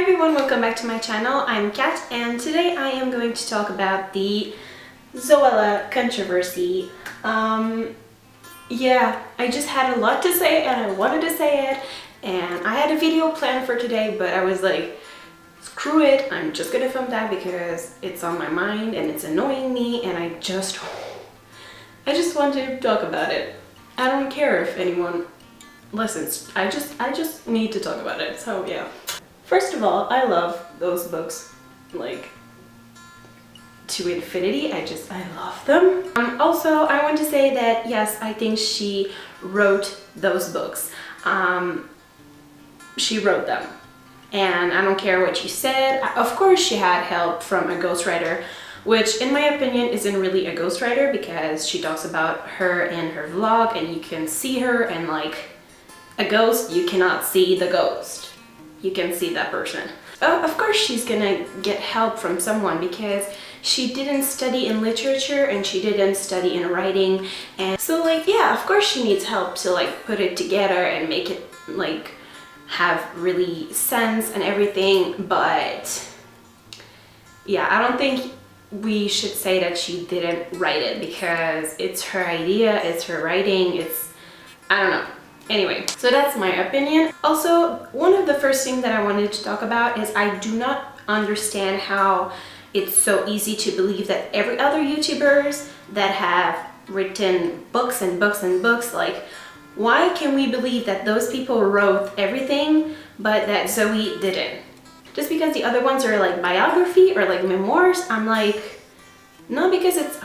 Hi everyone, welcome back to my channel. I'm Kat and today I am going to talk about the Zoella controversy. Yeah, I just had a lot to say and I wanted to say it, and I had a video planned for today, but I was like, screw it, I'm just gonna film that because it's on my mind and it's annoying me, and I just want to talk about it. I don't care if anyone listens. I just need to talk about it. So yeah. First of all, I love those books, like, to infinity. I love them. Also, I want to say that yes, I think she wrote those books. She wrote them, and I don't care what she said. Of course she had help from a ghostwriter, which in my opinion isn't really a ghostwriter because she talks about her in her vlog and you can see her, and like a ghost, you cannot see the ghost. You can see that person. Oh, of course she's gonna get help from someone because she didn't study in literature and she didn't study in writing, and so like yeah, of course she needs help to like put it together and make it like have really sense and everything. But yeah, I don't think we should say that she didn't write it because it's her idea, it's her writing, I don't know. Anyway, so that's my opinion. Also, one of the first things that I wanted to talk about is I do not understand how it's so easy to believe that every other YouTubers that have written books and books and books, like, why can we believe that those people wrote everything but that Zoe didn't? Just because the other ones are like biography or like memoirs, I'm like, not because it's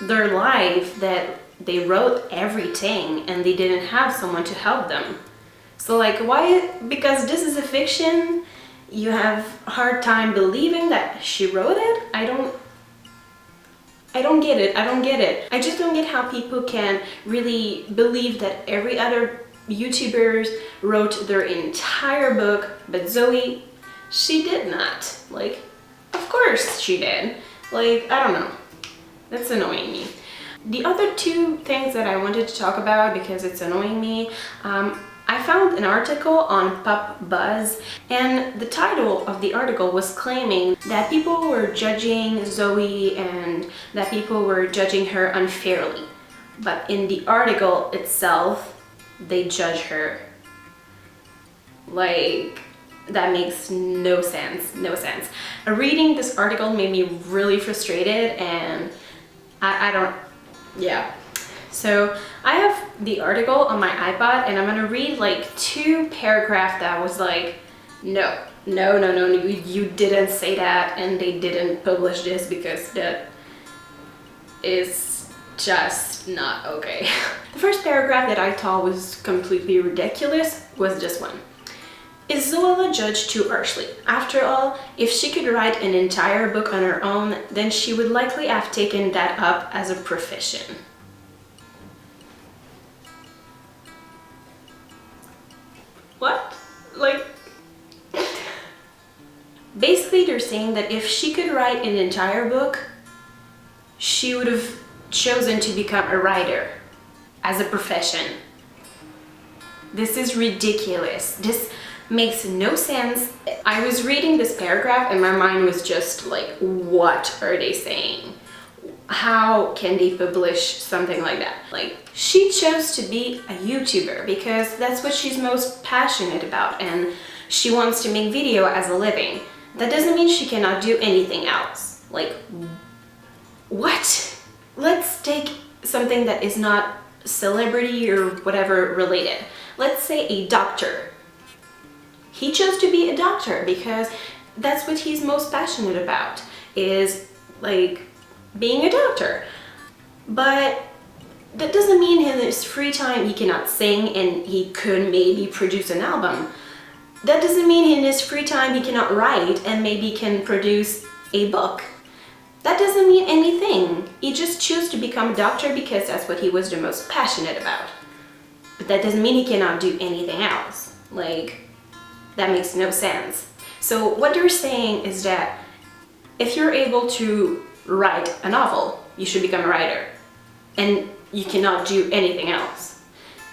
their life that they wrote everything and they didn't have someone to help them. So like, why, because this is a fiction, you have a hard time believing that she wrote it? I don't get it. I just don't get how people can really believe that every other YouTuber wrote their entire book, but Zoe, she did not. Like, of course she did. Like, I don't know. That's annoying me. The other two things that I wanted to talk about because it's annoying me, I found an article on Pop Buzz, and the title of the article was claiming that people were judging Zoe and that people were judging her unfairly. But in the article itself, they judge her. Like, that makes no sense, no sense. Reading this article made me really frustrated, and I don't, yeah. So I have the article on my iPod and I'm gonna read like two paragraphs that was like, no, you didn't say that and they didn't publish this because that is just not okay. The first paragraph that I thought was completely ridiculous was this one. Is Zoella judged too harshly? After all, if she could write an entire book on her own, then she would likely have taken that up as a profession. What? Like, basically they're saying that if she could write an entire book, she would have chosen to become a writer as a profession. This is ridiculous. This makes no sense. I was reading this paragraph and my mind was just like, what are they saying? How can they publish something like that? Like, she chose to be a YouTuber because that's what she's most passionate about and she wants to make video as a living. That doesn't mean she cannot do anything else. Like, what? Let's take something that is not celebrity or whatever related. Let's say a doctor. He chose to be a doctor because that's what he's most passionate about, is like being a doctor. But that doesn't mean in his free time he cannot sing and he could maybe produce an album. That doesn't mean in his free time he cannot write and maybe can produce a book. That doesn't mean anything. He just chose to become a doctor because that's what he was the most passionate about. But that doesn't mean he cannot do anything else. Like, that makes no sense. So what they're saying is that if you're able to write a novel, you should become a writer. And you cannot do anything else.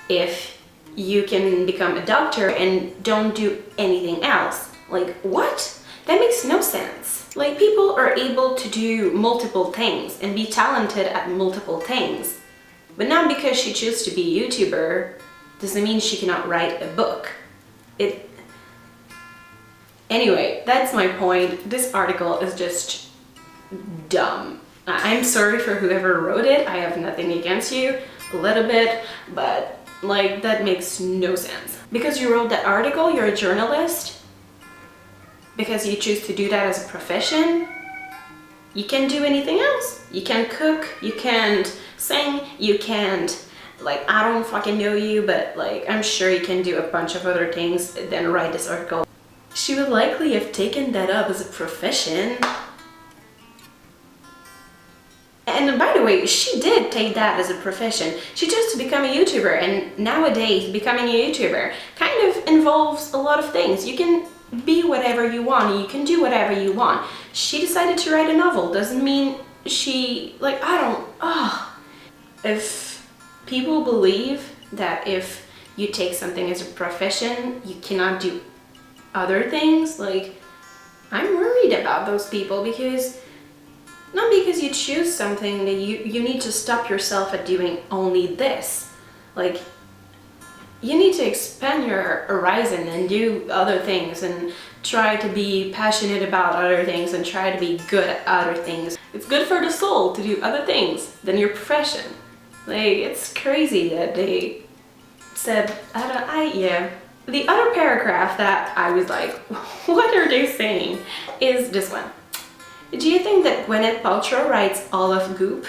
If you can become a doctor and don't do anything else, Like, what? That makes no sense. Like, people are able to do multiple things and be talented at multiple things. But not because she chose to be a YouTuber doesn't mean she cannot write a book. Anyway, that's my point. This article is just dumb. I'm sorry for whoever wrote it. I have nothing against you, a little bit, but like, that makes no sense. Because you wrote that article, you're a journalist. Because you choose to do that as a profession, you can't do anything else. You can't cook, you can't sing, you can't, like, I don't fucking know you, but like, I'm sure you can do a bunch of other things than write this article. She would likely have taken that up as a profession. And by the way, she did take that as a profession. She chose to become a YouTuber, and nowadays becoming a YouTuber kind of involves a lot of things. You can be whatever you want, you can do whatever you want. She decided to write a novel, doesn't mean she, like, If people believe that if you take something as a profession, you cannot do other things, like, I'm worried about those people, because not because you choose something that you need to stop yourself at doing only this. Like, you need to expand your horizon and do other things and try to be passionate about other things and try to be good at other things. It's good for the soul to do other things than your profession. Like, it's crazy that they said, yeah. The other paragraph that I was like, what are they saying, is this one. Do you think that Gwyneth Paltrow writes all of Goop?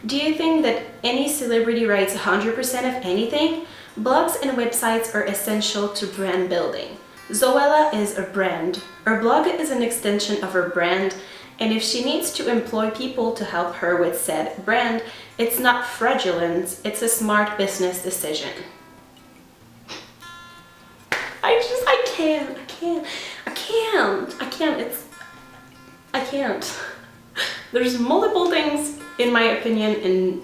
Do you think that any celebrity writes 100% of anything? Blogs and websites are essential to brand building. Zoella is a brand. Her blog is an extension of her brand, and if she needs to employ people to help her with said brand, it's not fraudulent, it's a smart business decision. I can't. There's multiple things, in my opinion, in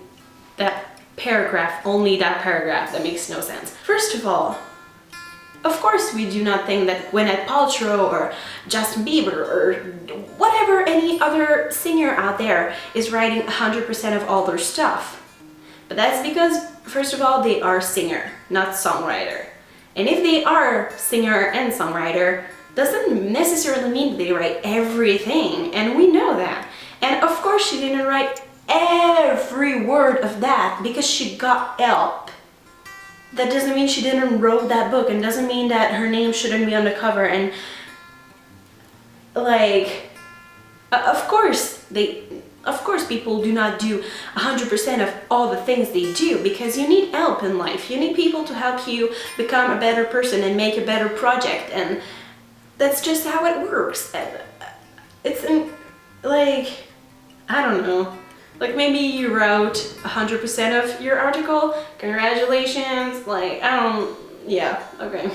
that paragraph, only that paragraph, that makes no sense. First of all, of course we do not think that Gwyneth Paltrow or Justin Bieber or whatever any other singer out there is writing 100% of all their stuff. But that's because, first of all, they are singer, not songwriter. And if they are singer and songwriter, doesn't necessarily mean they write everything, and we know that. And of course she didn't write every word of that because she got help. That doesn't mean she didn't wrote that book, and doesn't mean that her name shouldn't be on the cover. And like, of course people do not do 100% of all the things they do, because you need help in life. You need people to help you become a better person and make a better project, and that's just how it works. It's like, I don't know. Like, maybe you wrote 100% of your article, congratulations, like, yeah, okay.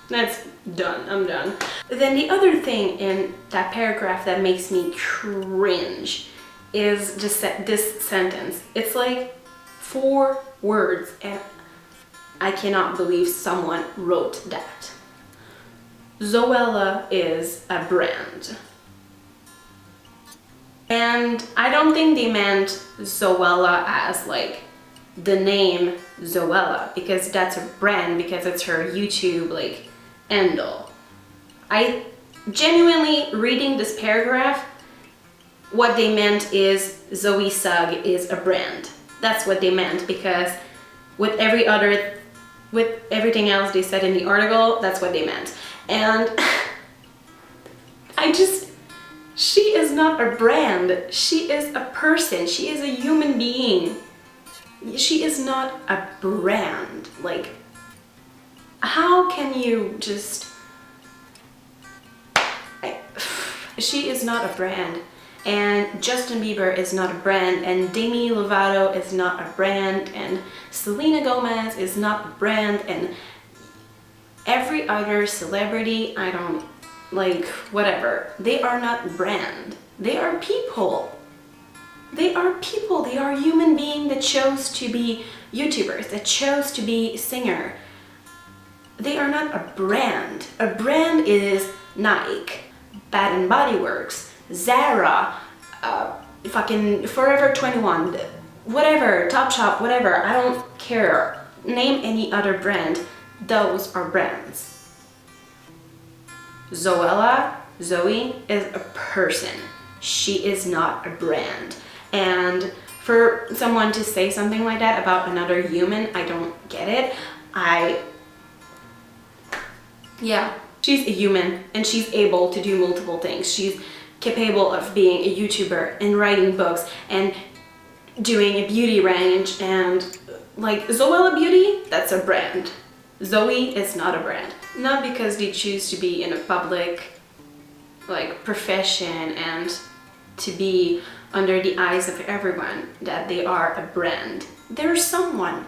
That's done, I'm done. Then the other thing in that paragraph that makes me cringe is just this sentence. It's like 4 words, and I cannot believe someone wrote that. Zoella is a brand. And I don't think they meant Zoella as like the name Zoella, because that's a brand, because it's her YouTube like handle. I genuinely, reading this paragraph, what they meant is Zoe Sugg is a brand. That's what they meant, because with everything else they said in the article, that's what they meant. And she is not a brand. She is a person. She is a human being. She is not a brand. Like, how can you just... She is not a brand. And Justin Bieber is not a brand, and Demi Lovato is not a brand, and Selena Gomez is not a brand, and every other celebrity, I don't, like, whatever, they are not brand. They are people. They are people. They are human beings that chose to be YouTubers, that chose to be singer. They are not a brand. A brand is Nike, Bath & Body Works, Zara, fucking Forever 21, whatever, Topshop, whatever, I don't care. Name any other brand. Those are brands. Zoella, Zoe, is a person. She is not a brand. And for someone to say something like that about another human, I don't get it. Yeah, she's a human and she's able to do multiple things. She's capable of being a YouTuber and writing books and doing a beauty range, and like Zoella Beauty, that's a brand. Zoe is not a brand. Not because they choose to be in a public like profession and to be under the eyes of everyone that they are a brand. They're someone.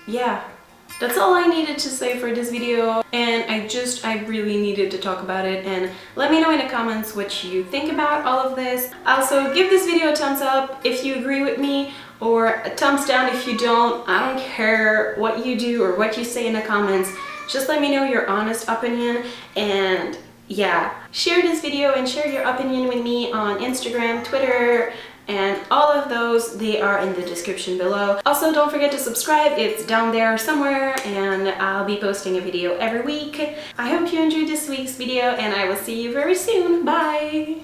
Yeah, that's all I needed to say for this video, and I really needed to talk about it. And let me know in the comments what you think about all of this. Also, give this video a thumbs up if you agree with me, or a thumbs down if you don't. I don't care what you do or what you say in the comments. Just let me know your honest opinion. And yeah, share this video and share your opinion with me on Instagram, Twitter, and all of those, they are in the description below. Also, don't forget to subscribe, it's down there somewhere, and I'll be posting a video every week. I hope you enjoyed this week's video, and I will see you very soon. Bye!